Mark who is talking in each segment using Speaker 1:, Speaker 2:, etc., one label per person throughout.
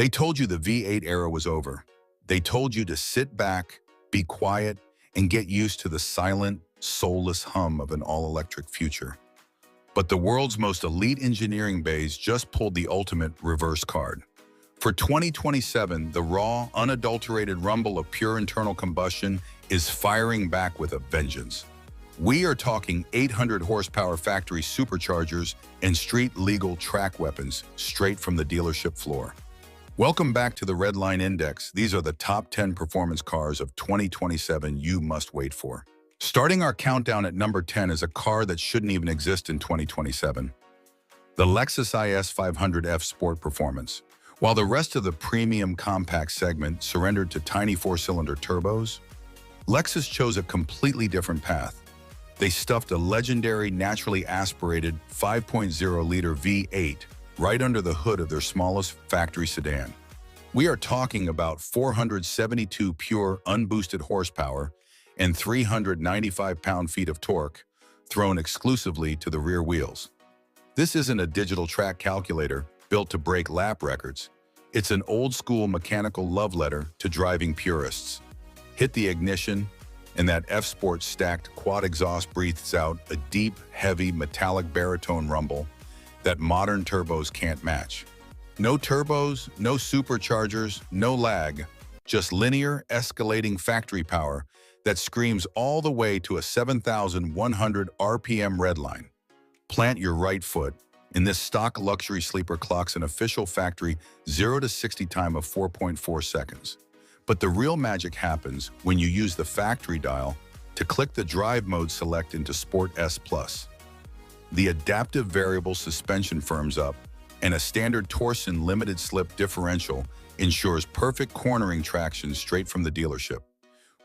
Speaker 1: They told you the V8 era was over. They told you to sit back, be quiet, and get used to the silent, soulless hum of an all-electric future. But the world's most elite engineering bays just pulled the ultimate reverse card. For 2027, the raw, unadulterated rumble of pure internal combustion is firing back with a vengeance. We are talking 800 horsepower factory superchargers and street-legal track weapons straight from the dealership floor. Welcome back to the Redline Index. These are the top 10 performance cars of 2027 you must wait for. Starting our countdown at number 10 is a car that shouldn't even exist in 2027. The Lexus IS 500F Sport Performance. While the rest of the premium compact segment surrendered to tiny four-cylinder turbos, Lexus chose a completely different path. They stuffed a legendary naturally aspirated 5.0-liter V8 right under the hood of their smallest factory sedan. We are talking about 472 pure unboosted horsepower and 395 pound-feet of torque thrown exclusively to the rear wheels. This isn't a digital track calculator built to break lap records. It's an old-school mechanical love letter to driving purists. Hit the ignition, and that F-Sport stacked quad exhaust breathes out a deep, heavy, metallic baritone rumble that modern turbos can't match. No turbos, no superchargers, no lag, just linear, escalating factory power that screams all the way to a 7,100 RPM redline. Plant your right foot, and this stock luxury sleeper clocks an official factory 0 to 60 time of 4.4 seconds. But the real magic happens when you use the factory dial to click the drive mode select into Sport S+. The adaptive variable suspension firms up, and a standard torsion limited slip differential ensures perfect cornering traction straight from the dealership.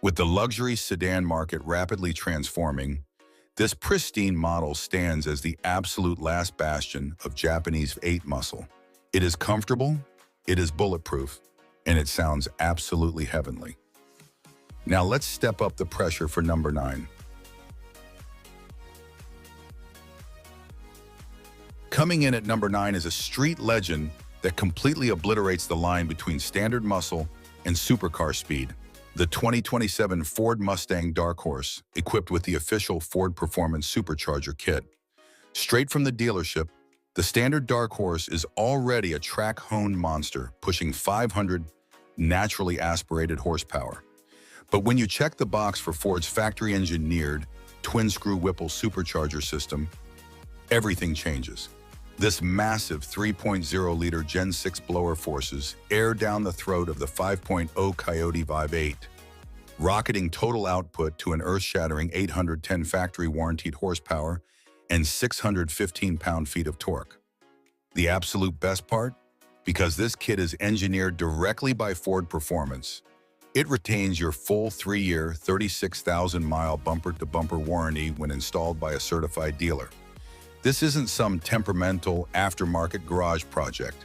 Speaker 1: With the luxury sedan market rapidly transforming, this pristine model stands as the absolute last bastion of Japanese 8 muscle. It is comfortable, it is bulletproof, and it sounds absolutely heavenly. Now let's step up the pressure for number 9. Coming in at number 9 is a street legend that completely obliterates the line between standard muscle and supercar speed. The 2027 Ford Mustang Dark Horse, equipped with the official Ford Performance Supercharger kit. Straight from the dealership, the standard Dark Horse is already a track-honed monster, pushing 500 naturally aspirated horsepower. But when you check the box for Ford's factory-engineered twin-screw Whipple supercharger system, everything changes. This massive 3.0-liter Gen 6 blower forces air down the throat of the 5.0 Coyote Vibe 8, rocketing total output to an earth-shattering 810 factory-warranted horsepower and 615 pound-feet of torque. The absolute best part? Because this kit is engineered directly by Ford Performance, it retains your full 3-year, 36,000-mile bumper-to-bumper warranty when installed by a certified dealer. This isn't some temperamental aftermarket garage project.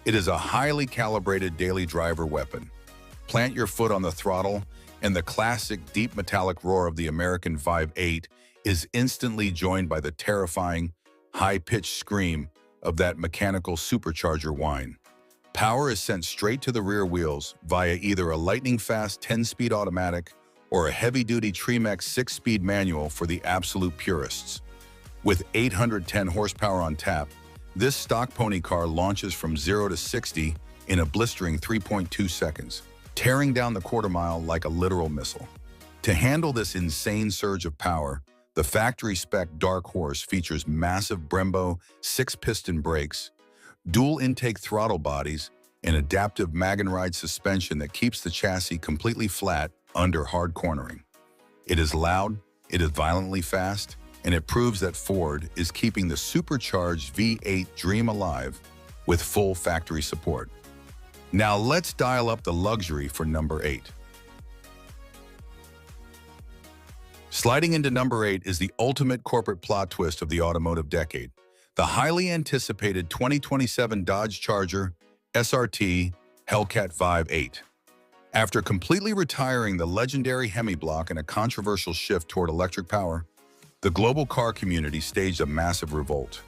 Speaker 1: It is a highly calibrated daily driver weapon. Plant your foot on the throttle, and the classic deep metallic roar of the American Vibe 8 is instantly joined by the terrifying, high-pitched scream of that mechanical supercharger whine. Power is sent straight to the rear wheels via either a lightning-fast 10-speed automatic or a heavy-duty Tremex 6-speed manual for the absolute purists. With 810 horsepower on tap, this stock pony car launches from 0 to 60 in a blistering 3.2 seconds, tearing down the quarter mile like a literal missile. To handle this insane surge of power, the factory-spec Dark Horse features massive Brembo 6-piston brakes, dual intake throttle bodies, and adaptive mag-and-ride suspension that keeps the chassis completely flat under hard cornering. It is loud, it is violently fast, and it proves that Ford is keeping the supercharged V8 dream alive with full factory support. Now let's dial up the luxury for number 8. Sliding into number 8 is the ultimate corporate plot twist of the automotive decade, the highly anticipated 2027 Dodge Charger SRT Hellcat Vibe 8. After completely retiring the legendary Hemi block in a controversial shift toward electric power, the global car community staged a massive revolt.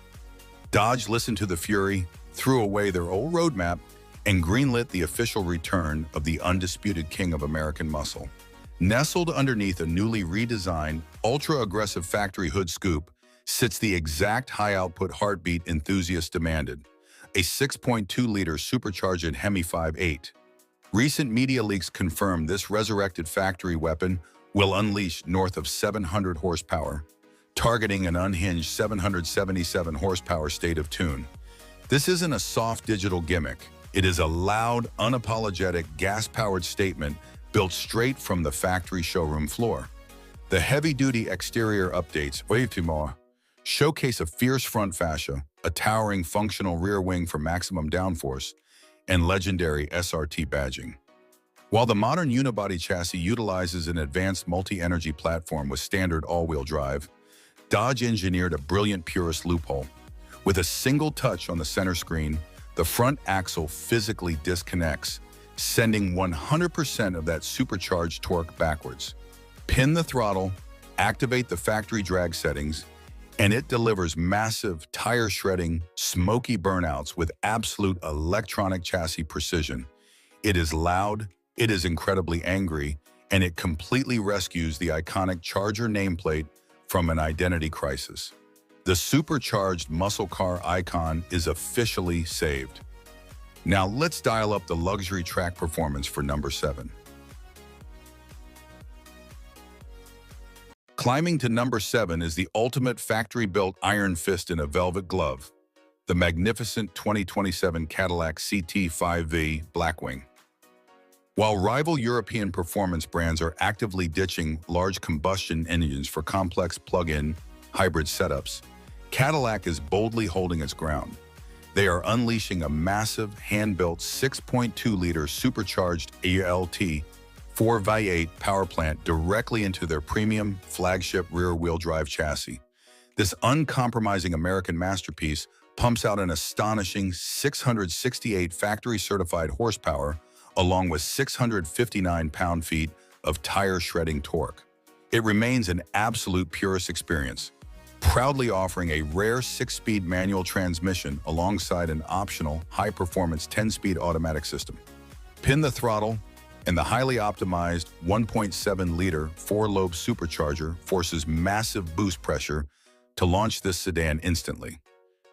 Speaker 1: Dodge listened to the fury, threw away their old roadmap, and greenlit the official return of the undisputed king of American muscle. Nestled underneath a newly redesigned, ultra-aggressive factory hood scoop sits the exact high-output heartbeat enthusiasts demanded, a 6.2-liter supercharged Hemi 5.8. Recent media leaks confirm this resurrected factory weapon will unleash north of 700 horsepower, targeting an unhinged 777 horsepower state of tune. This isn't a soft digital gimmick. It is a loud, unapologetic, gas-powered statement built straight from the factory showroom floor. The heavy-duty exterior updates, showcase a fierce front fascia, a towering functional rear wing for maximum downforce, and legendary SRT badging. While the modern unibody chassis utilizes an advanced multi-energy platform with standard all-wheel drive, Dodge engineered a brilliant purist loophole. With a single touch on the center screen, the front axle physically disconnects, sending 100% of that supercharged torque backwards. Pin the throttle, activate the factory drag settings, and it delivers massive, tire-shredding, smoky burnouts with absolute electronic chassis precision. It is loud, it is incredibly angry, and it completely rescues the iconic Charger nameplate from an identity crisis. The supercharged muscle car icon is officially saved. Now let's dial up the luxury track performance for number 7. Climbing to number 7 is the ultimate factory-built iron fist in a velvet glove, the magnificent 2027 Cadillac CT5V Blackwing. While rival European performance brands are actively ditching large combustion engines for complex plug-in hybrid setups, Cadillac is boldly holding its ground. They are unleashing a massive, hand-built 6.2-liter supercharged ALT 4x8 power plant directly into their premium flagship rear-wheel drive chassis. This uncompromising American masterpiece pumps out an astonishing 668 factory-certified horsepower along with 659 pound-feet of tire-shredding torque. It remains an absolute purist experience, proudly offering a rare 6-speed manual transmission alongside an optional high-performance 10-speed automatic system. Pin the throttle, and the highly optimized 1.7-liter 4-lobe supercharger forces massive boost pressure to launch this sedan instantly.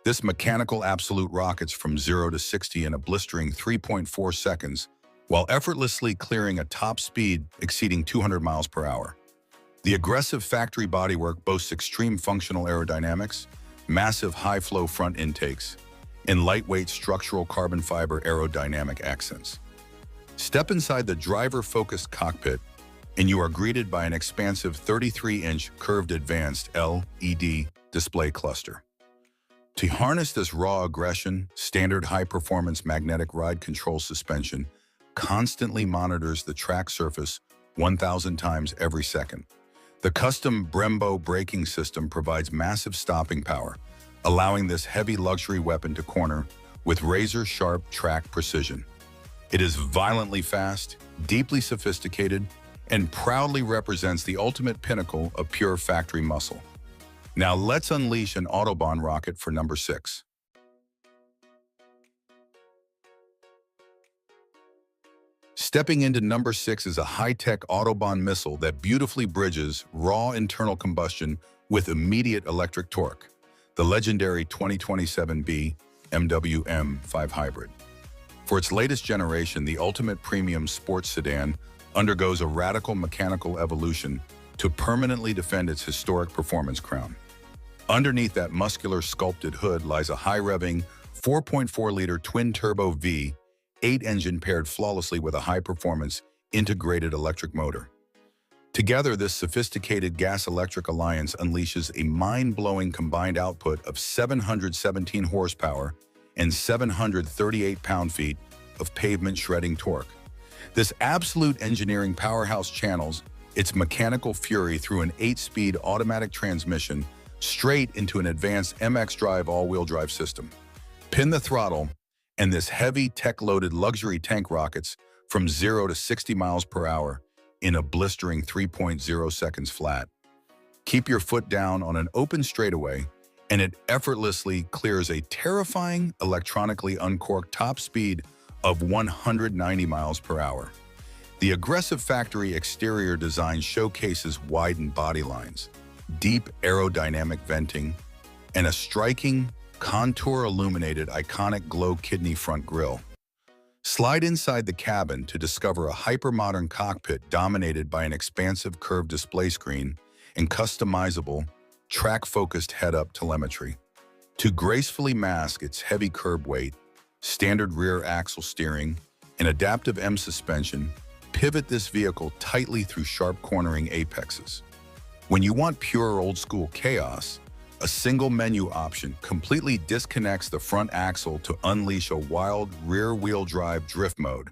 Speaker 1: This mechanical absolute rockets from 0 to 60 in a blistering 3.4 seconds, while effortlessly clearing a top speed exceeding 200 miles per hour. The aggressive factory bodywork boasts extreme functional aerodynamics, massive high-flow front intakes, and lightweight structural carbon fiber aerodynamic accents. Step inside the driver-focused cockpit, and you are greeted by an expansive 33-inch curved advanced LED display cluster. To harness this raw aggression, standard high-performance magnetic ride control suspension constantly monitors the track surface 1,000 times every second. The custom Brembo braking system provides massive stopping power, allowing this heavy luxury weapon to corner with razor-sharp track precision. It is violently fast, deeply sophisticated, and proudly represents the ultimate pinnacle of pure factory muscle. Now let's unleash an Autobahn rocket for number 6. Stepping into number 6 is a high-tech Autobahn missile that beautifully bridges raw internal combustion with immediate electric torque, the legendary 2027 BMW M5 Hybrid. For its latest generation, the ultimate premium sports sedan undergoes a radical mechanical evolution to permanently defend its historic performance crown. Underneath that muscular sculpted hood lies a high-revving 4.4-liter twin-turbo V8 engine paired flawlessly with a high-performance integrated electric motor. Together, this sophisticated gas-electric alliance unleashes a mind-blowing combined output of 717 horsepower and 738 pound-feet of pavement-shredding torque. This absolute engineering powerhouse channels its mechanical fury through an 8-speed automatic transmission straight into an advanced MX Drive all-wheel drive system. Pin the throttle, and this heavy tech-loaded luxury tank rockets from 0 to 60 miles per hour in a blistering 3.0 seconds flat. Keep your foot down on an open straightaway, and it effortlessly clears a terrifying, electronically uncorked top speed of 190 miles per hour. The aggressive factory exterior design showcases widened body lines, deep aerodynamic venting, and a striking, contour-illuminated iconic glow kidney front grille. Slide inside the cabin to discover a hyper-modern cockpit dominated by an expansive curved display screen and customizable, track-focused head-up telemetry. To gracefully mask its heavy curb weight, standard rear axle steering, and adaptive M suspension, pivot this vehicle tightly through sharp cornering apexes. When you want pure old-school chaos, a single menu option completely disconnects the front axle to unleash a wild rear-wheel drive drift mode.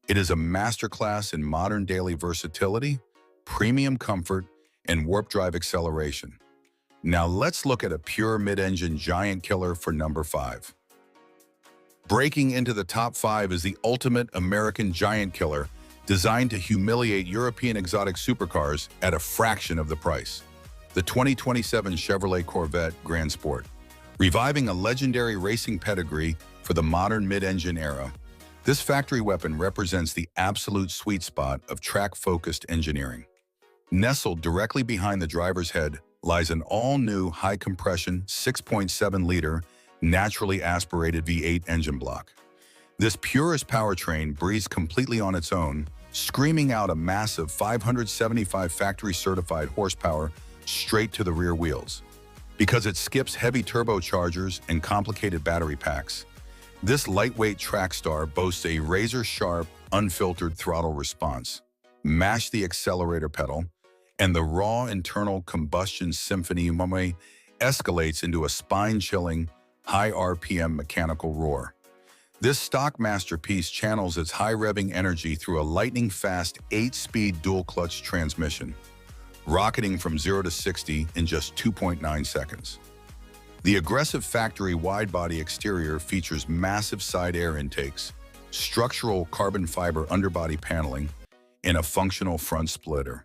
Speaker 1: It is a masterclass in modern daily versatility, premium comfort, and warp drive acceleration. Now let's look at a pure mid-engine giant killer for number 5. Breaking into the top 5 is the ultimate American giant killer, designed to humiliate European exotic supercars at a fraction of the price. The 2027 Chevrolet Corvette Grand Sport. Reviving a legendary racing pedigree for the modern mid-engine era, this factory weapon represents the absolute sweet spot of track-focused engineering. Nestled directly behind the driver's head lies an all-new high-compression 6.7-liter naturally aspirated V8 engine block. This purist powertrain breathes completely on its own, screaming out a massive 575 factory-certified horsepower straight to the rear wheels. Because it skips heavy turbochargers and complicated battery packs, this lightweight track star boasts a razor-sharp, unfiltered throttle response. Mash the accelerator pedal, and the raw internal combustion symphony escalates into a spine-chilling, high RPM mechanical roar. This stock masterpiece channels its high-revving energy through a lightning-fast 8-speed dual-clutch transmission, rocketing from 0 to 60 in just 2.9 seconds. The aggressive factory wide-body exterior features massive side air intakes, structural carbon fiber underbody paneling, and a functional front splitter.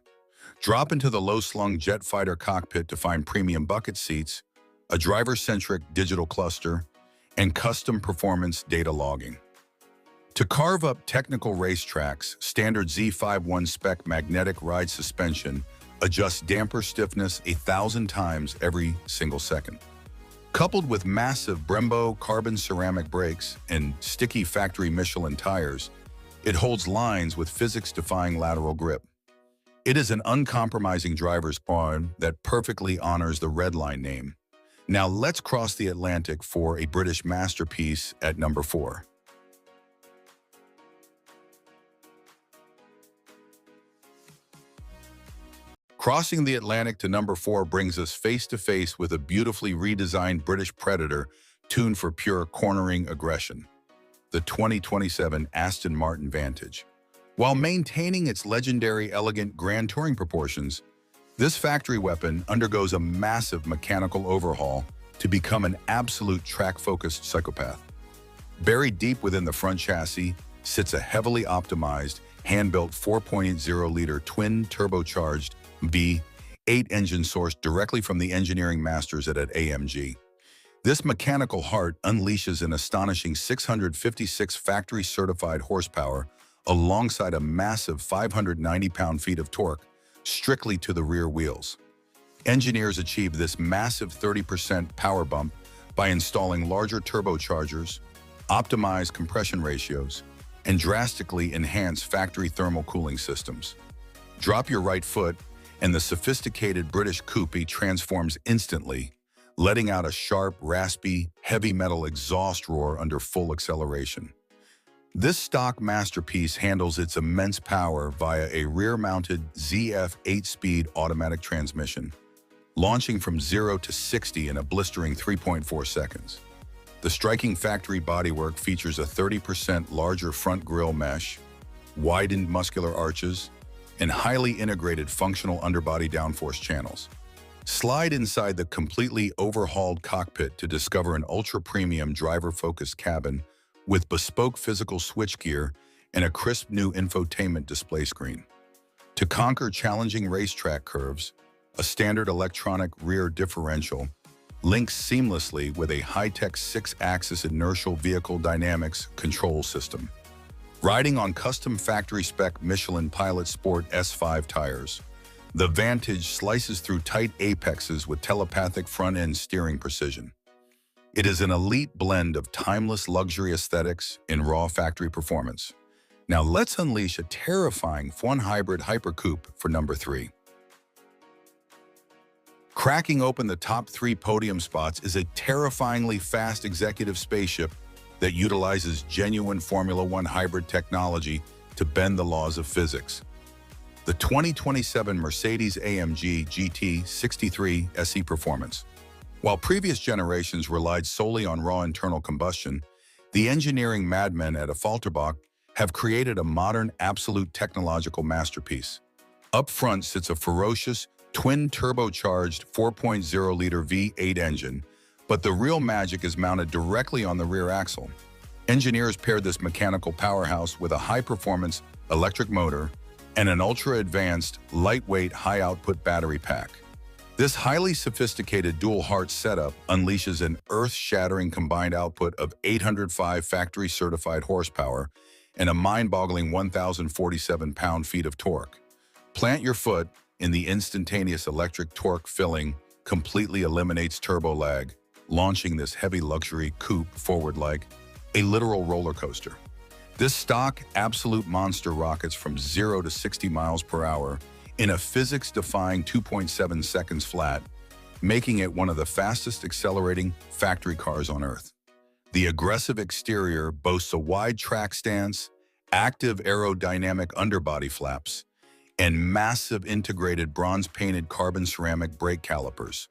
Speaker 1: Drop into the low-slung jet fighter cockpit to find premium bucket seats, a driver-centric digital cluster, and custom performance data logging. To carve up technical racetracks, standard Z51 spec magnetic ride suspension adjusts damper stiffness 1,000 times every single second. Coupled with massive Brembo carbon ceramic brakes and sticky factory Michelin tires, it holds lines with physics-defying lateral grip. It is an uncompromising driver's arm that perfectly honors the Redline name. Now let's cross the Atlantic for a British masterpiece at number 4. Crossing the Atlantic to number 4 brings us face-to-face with a beautifully redesigned British Predator tuned for pure cornering aggression, the 2027 Aston Martin Vantage. While maintaining its legendary elegant grand touring proportions, this factory weapon undergoes a massive mechanical overhaul to become an absolute track-focused psychopath. Buried deep within the front chassis sits a heavily optimized, hand-built 4.80-liter twin-turbocharged V8 engine sourced directly from the engineering masters at AMG. This mechanical heart unleashes an astonishing 656 factory-certified horsepower alongside a massive 590 pound-feet of torque, strictly to the rear wheels. Engineers achieved this massive 30% power bump by installing larger turbochargers, optimized compression ratios, and drastically enhanced factory thermal cooling systems. Drop your right foot, and the sophisticated British coupe transforms instantly, letting out a sharp, raspy, heavy metal exhaust roar under full acceleration. This stock masterpiece handles its immense power via a rear-mounted ZF 8-speed automatic transmission, launching from 0 to 60 in a blistering 3.4 seconds. The striking factory bodywork features a 30% larger front grille mesh, widened muscular arches, and highly integrated functional underbody downforce channels. Slide inside the completely overhauled cockpit to discover an ultra-premium driver-focused cabin with bespoke physical switchgear and a crisp new infotainment display screen. To conquer challenging racetrack curves, a standard electronic rear differential links seamlessly with a high-tech 6-axis inertial vehicle dynamics control system. Riding on custom factory-spec Michelin Pilot Sport S5 tires, the Vantage slices through tight apexes with telepathic front-end steering precision. It is an elite blend of timeless luxury aesthetics in raw factory performance. Now let's unleash a terrifying F1 hybrid hyper-coupe for number 3. Cracking open the top 3 podium spots is a terrifyingly fast executive spaceship that utilizes genuine Formula One hybrid technology to bend the laws of physics. The 2027 Mercedes-AMG GT63 SE Performance. While previous generations relied solely on raw internal combustion, the engineering madmen at Autobahn have created a modern, absolute technological masterpiece. Up front sits a ferocious, twin-turbocharged 4.0-liter V8 engine, but the real magic is mounted directly on the rear axle. Engineers paired this mechanical powerhouse with a high-performance electric motor and an ultra-advanced, lightweight, high-output battery pack. This highly sophisticated dual-heart setup unleashes an earth-shattering combined output of 805 factory-certified horsepower and a mind-boggling 1,047 pound-feet of torque. Plant your foot in the instantaneous electric torque filling completely eliminates turbo lag, launching this heavy luxury coupe forward like a literal roller coaster. This stock absolute monster rockets from 0 to 60 miles per hour in a physics-defying 2.7 seconds flat, making it one of the fastest accelerating factory cars on Earth. The aggressive exterior boasts a wide track stance, active aerodynamic underbody flaps, and massive integrated bronze-painted carbon ceramic brake calipers.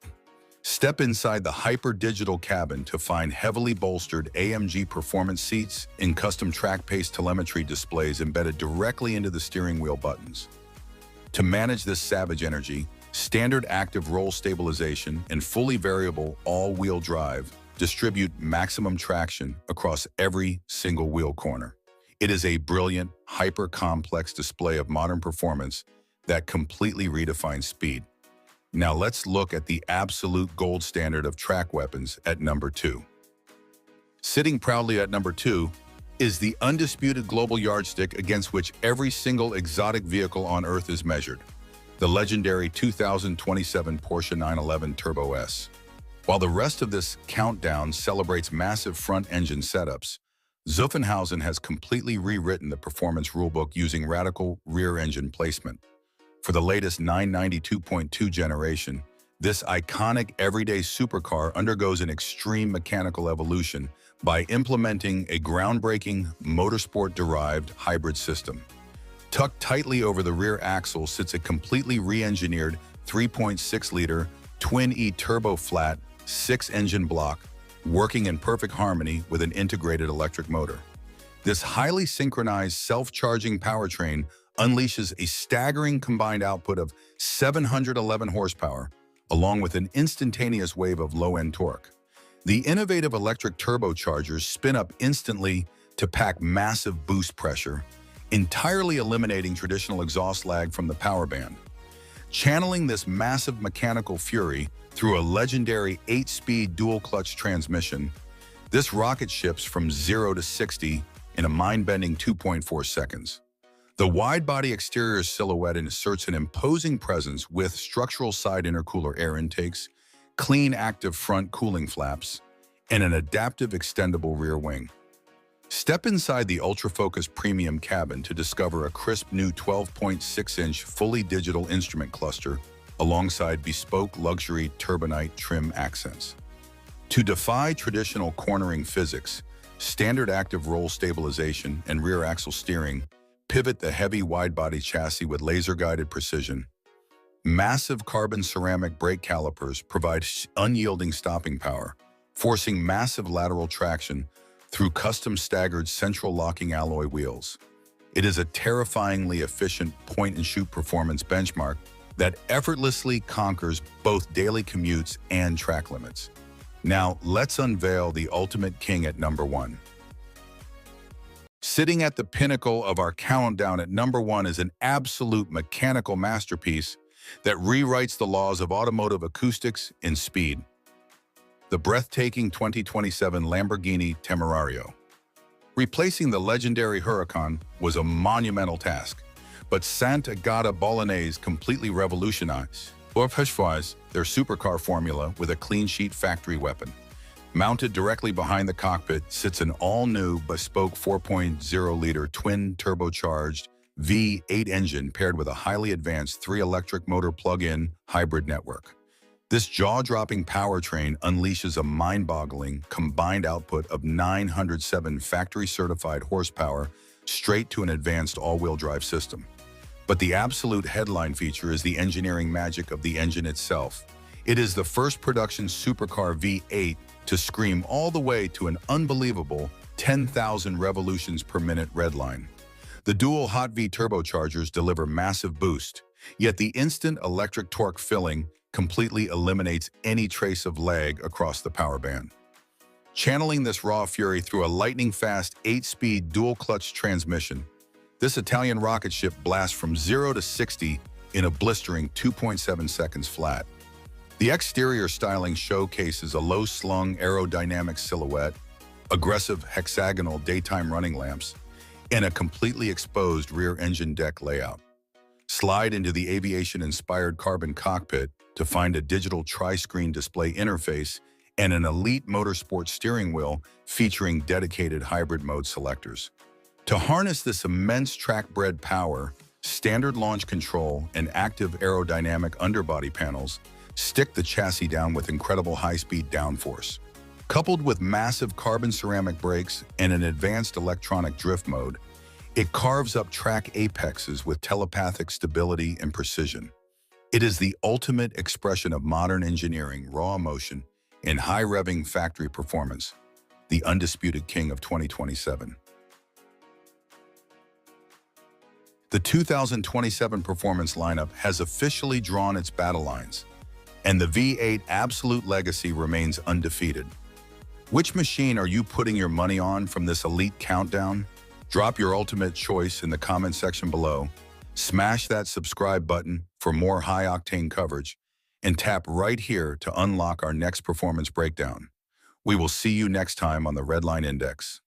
Speaker 1: Step inside the hyper-digital cabin to find heavily bolstered AMG performance seats and custom track-pace telemetry displays embedded directly into the steering wheel buttons. To manage this savage energy, standard active roll stabilization and fully variable all-wheel drive distribute maximum traction across every single wheel corner. It is a brilliant, hyper-complex display of modern performance that completely redefines speed. Now let's look at the absolute gold standard of track weapons at number 2. Sitting proudly at number 2 is the undisputed global yardstick against which every single exotic vehicle on Earth is measured, the legendary 2027 Porsche 911 Turbo S. While the rest of this countdown celebrates massive front-engine setups, Zuffenhausen has completely rewritten the performance rulebook using radical rear-engine placement. For the latest 992.2 generation, this iconic everyday supercar undergoes an extreme mechanical evolution by implementing a groundbreaking motorsport-derived hybrid system. Tucked tightly over the rear axle sits a completely re-engineered 3.6-liter twin-E turbo flat 6-engine block, working in perfect harmony with an integrated electric motor. This highly synchronized self-charging powertrain unleashes a staggering combined output of 711 horsepower, along with an instantaneous wave of low-end torque. The innovative electric turbochargers spin up instantly to pack massive boost pressure, entirely eliminating traditional exhaust lag from the power band. Channeling this massive mechanical fury through a legendary 8-speed dual-clutch transmission, this rocket ships from 0 to 60 in a mind-bending 2.4 seconds. The wide-body exterior silhouette asserts an imposing presence with structural side intercooler air intakes, clean active front cooling flaps, and an adaptive extendable rear wing. Step inside the ultra-focused premium cabin to discover a crisp new 12.6-inch fully digital instrument cluster alongside bespoke luxury turbonite trim accents. To defy traditional cornering physics, standard active roll stabilization and rear axle steering pivot the heavy wide-body chassis with laser-guided precision. Massive carbon ceramic brake calipers provide unyielding stopping power, forcing massive lateral traction through custom staggered central locking alloy wheels. It is a terrifyingly efficient point-and-shoot performance benchmark that effortlessly conquers both daily commutes and track limits. Now, let's unveil the ultimate king at number 1. Sitting at the pinnacle of our countdown at number 1 is an absolute mechanical masterpiece that rewrites the laws of automotive acoustics and speed. The breathtaking 2027 Lamborghini Temerario. Replacing the legendary Huracan was a monumental task, but Santa Agata Bolognese completely revolutionized their supercar formula with a clean-sheet factory weapon. Mounted directly behind the cockpit sits an all-new bespoke 4.0-liter twin-turbocharged V8 engine paired with a highly advanced 3-electric motor plug-in hybrid network. This jaw-dropping powertrain unleashes a mind-boggling combined output of 907 factory-certified horsepower straight to an advanced all-wheel drive system. But the absolute headline feature is the engineering magic of the engine itself. It is the first production supercar V8 to scream all the way to an unbelievable 10,000 revolutions per minute redline. The dual hot V turbochargers deliver massive boost, yet the instant electric torque filling completely eliminates any trace of lag across the power band. Channeling this raw fury through a lightning-fast 8-speed dual-clutch transmission, this Italian rocket ship blasts from 0 to 60 in a blistering 2.7 seconds flat. The exterior styling showcases a low-slung aerodynamic silhouette, aggressive hexagonal daytime running lamps, and a completely exposed rear engine deck layout. Slide into the aviation-inspired carbon cockpit to find a digital tri-screen display interface and an elite motorsport steering wheel featuring dedicated hybrid mode selectors. To harness this immense track-bred power, standard launch control and active aerodynamic underbody panels stick the chassis down with incredible high-speed downforce. Coupled with massive carbon ceramic brakes and an advanced electronic drift mode, it carves up track apexes with telepathic stability and precision. It is the ultimate expression of modern engineering, raw emotion, and high-revving factory performance, the undisputed king of 2027. The 2027 performance lineup has officially drawn its battle lines, and the V8 absolute legacy remains undefeated. Which machine are you putting your money on from this elite countdown? Drop your ultimate choice in the comment section below, smash that subscribe button for more high-octane coverage, and tap right here to unlock our next performance breakdown. We will see you next time on the Redline Index.